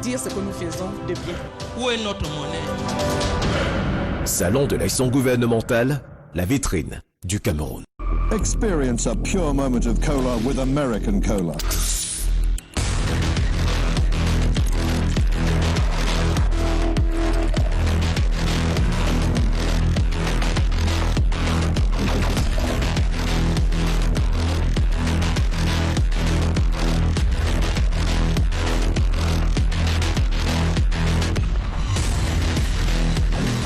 dire ce que nous faisons de bien. Où est notre monnaie? Salon de l'action gouvernementale, la vitrine du Cameroun. Experience a pure moment of cola with American Cola.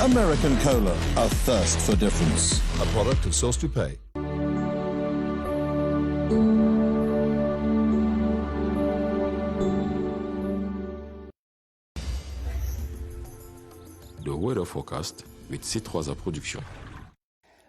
American Cola, a thirst for difference. A product of Source to Pay. The weather forecast with C3 Production.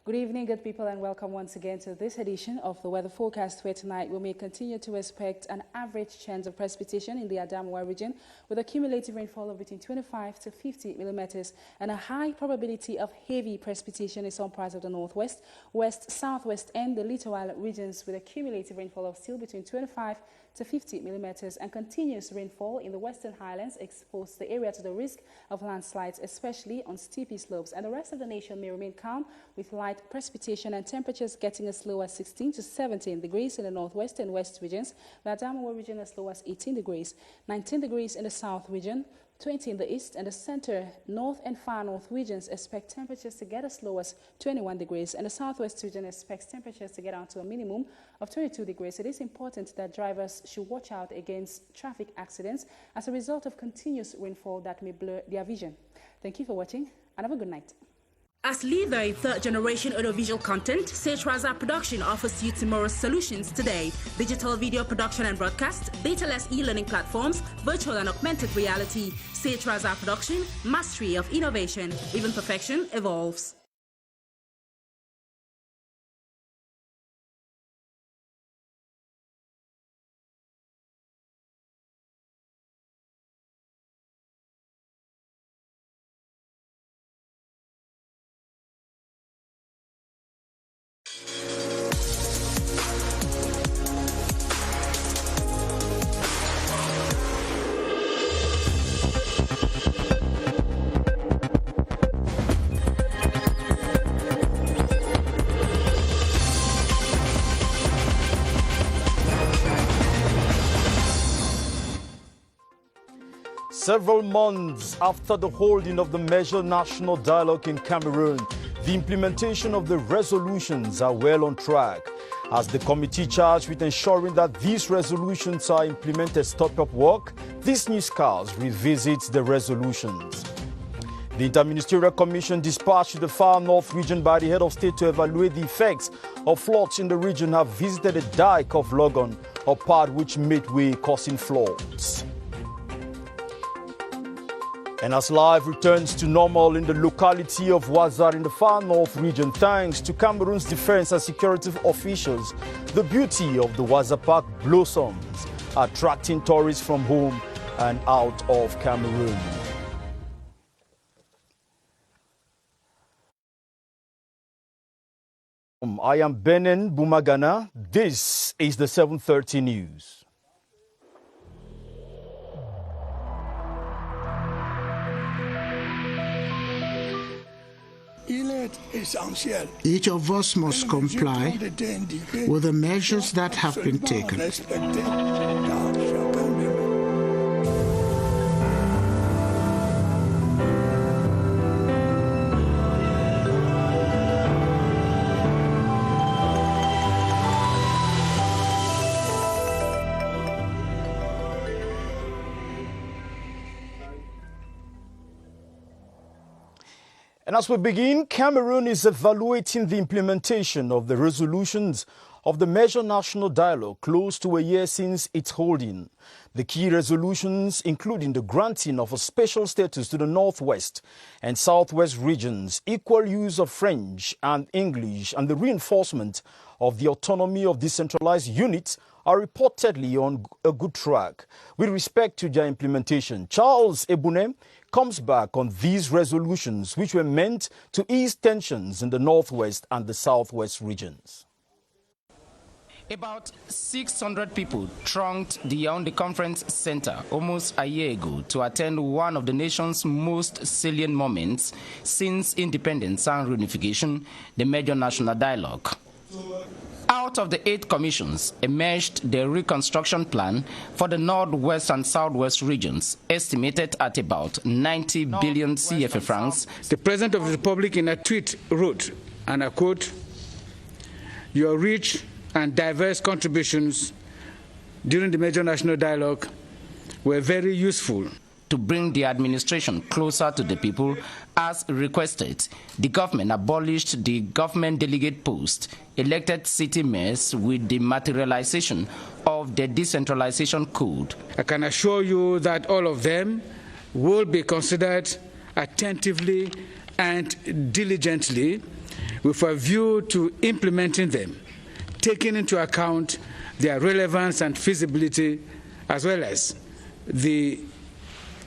Good evening, good people, and welcome once again to this edition of the weather forecast, where tonight we may continue to expect an average chance of precipitation in the Adamawa region with a cumulative rainfall of between 25 to 50 millimeters and a high probability of heavy precipitation in some parts of the northwest, west, southwest, and the littoral regions with a cumulative rainfall of still between 25 to 50 millimeters, and continuous rainfall in the western highlands expose the area to the risk of landslides, especially on steepy slopes. And the rest of the nation may remain calm with light precipitation and temperatures getting as low as 16 to 17 degrees in the northwest and west regions, the Adamawa region as low as 18 degrees, 19 degrees in the south region, 20 in the east and the center, north and far north regions expect temperatures to get as low as 21 degrees, and the southwest region expects temperatures to get down to a minimum of 22 degrees. It is important that drivers should watch out against traffic accidents as a result of continuous rainfall that may blur their vision. Thank you for watching and have a good night. As leader in third-generation audiovisual content, Cetraza Production offers you tomorrow's solutions today. Digital video production and broadcast, data-less e-learning platforms, virtual and augmented reality. Cetraza Production, mastery of innovation. Even perfection evolves. Several months after the holding of the major national dialogue in Cameroon, the implementation of the resolutions are well on track. As the committee charged with ensuring that these resolutions are implemented stop up work, this newscast revisits the resolutions. The Interministerial Commission dispatched to the far north region by the head of state to evaluate the effects of floods in the region have visited the dike of Logon, a part which midway causing floods. And as life returns to normal in the locality of Wazar in the far north region, thanks to Cameroon's defense and security officials, the beauty of the Wazar Park blossoms, attracting tourists from home and out of Cameroon. I am Benin Bumagana. This is the 7:30 News. Each of us must comply with the measures that have been taken. And as we begin, Cameroon is evaluating the implementation of the resolutions of the major national dialogue close to a year since its holding. The key resolutions, including the granting of a special status to the northwest and southwest regions, equal use of French and English, and the reinforcement of the autonomy of decentralized units, are reportedly on a good track. With respect to their implementation, Charles Ebune comes back on these resolutions, which were meant to ease tensions in the northwest and the southwest regions. About 600 people thronged the Yaoundé Conference Center almost a year ago to attend one of the nation's most salient moments since independence and reunification, the major national dialogue. Out of the 8 commissions emerged the reconstruction plan for the Northwest and Southwest regions, estimated at about 90 billion CFA francs. The President of the Republic in a tweet wrote, and I quote, "Your rich and diverse contributions during the major national dialogue were very useful." To bring the administration closer to the people, as requested, the government abolished the government delegate post, elected city mayors with the materialization of the decentralization code. I can assure you that all of them will be considered attentively and diligently with a view to implementing them, taking into account their relevance and feasibility, as well as the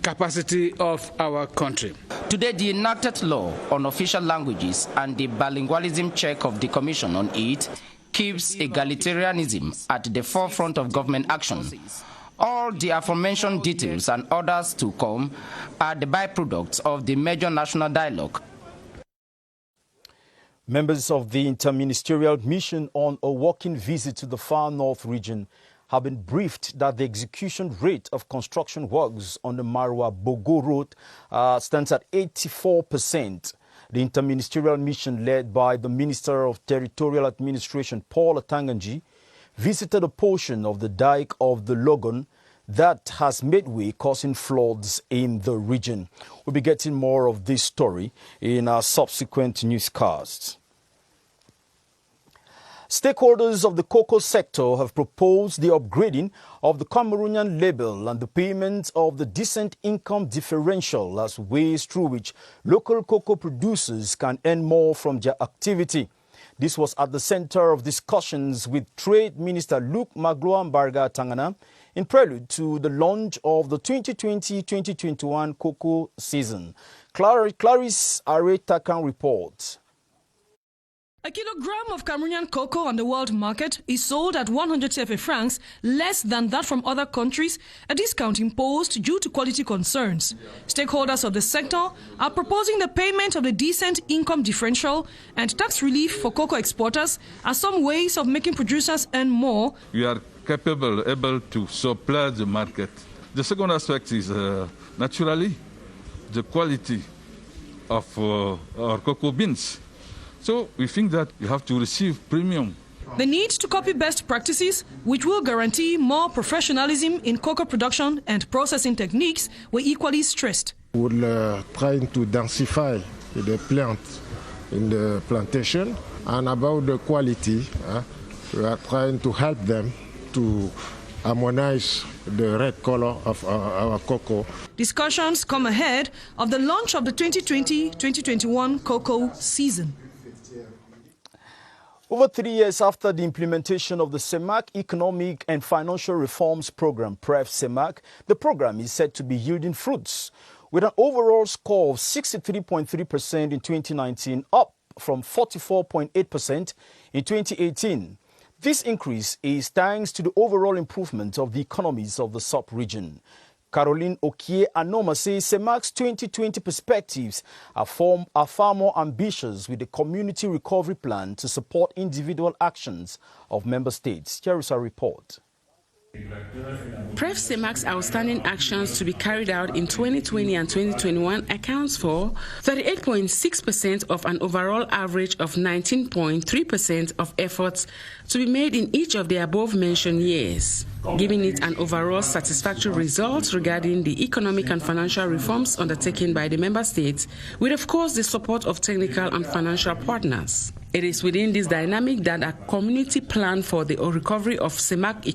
capacity of our country. Today, the enacted law on official languages and the bilingualism check of the Commission on it keeps egalitarianism at the forefront of government action. All the aforementioned details and others to come are the byproducts of the major national dialogue. Members of the Interministerial Mission on a working visit to the Far North region have been briefed that the execution rate of construction works on the Marwa-Bogo Road stands at 84%. The Interministerial Mission, led by the Minister of Territorial Administration, Paul Atanganji, visited a portion of the dike of the Logon that has made way, causing floods in the region. We'll be getting more of this story in our subsequent newscasts. Stakeholders of the cocoa sector have proposed the upgrading of the Cameroonian label and the payment of the decent income differential as ways through which local cocoa producers can earn more from their activity. This was at the center of discussions with Trade Minister Luc Magloire Tangana in prelude to the launch of the 2020-2021 cocoa season. Clarice Aretakan reports. A kilogram of Cameroonian cocoa on the world market is sold at 100 CFA francs, less than that from other countries, a discount imposed due to quality concerns. Stakeholders of the sector are proposing the payment of the decent income differential and tax relief for cocoa exporters as some ways of making producers earn more. We are able to supply the market. The second aspect is naturally the quality of our cocoa beans. So we think that you have to receive premium. The need to copy best practices, which will guarantee more professionalism in cocoa production and processing techniques, were equally stressed. We're trying to densify the plant in the plantation, and about the quality, we are trying to help them to harmonize the red color of our cocoa. Discussions come ahead of the launch of the 2020-2021 cocoa season. Over 3 years after the implementation of the CEMAC Economic and Financial Reforms Program, PREF-CEMAC, the program is said to be yielding fruits, with an overall score of 63.3% in 2019, up from 44.8% in 2018. This increase is thanks to the overall improvement of the economies of the sub-region. Caroline Okie-Anoma says CEMAC's 2020 perspectives are far more ambitious, with the community recovery plan to support individual actions of member states. Here is our report. PREF-CEMAC's outstanding actions to be carried out in 2020 and 2021 accounts for 38.6% of an overall average of 19.3% of efforts to be made in each of the above-mentioned years, giving it an overall satisfactory result regarding the economic and financial reforms undertaken by the member states, with, of course, the support of technical and financial partners. It is within this dynamic that a community plan for the recovery of CEMAC economy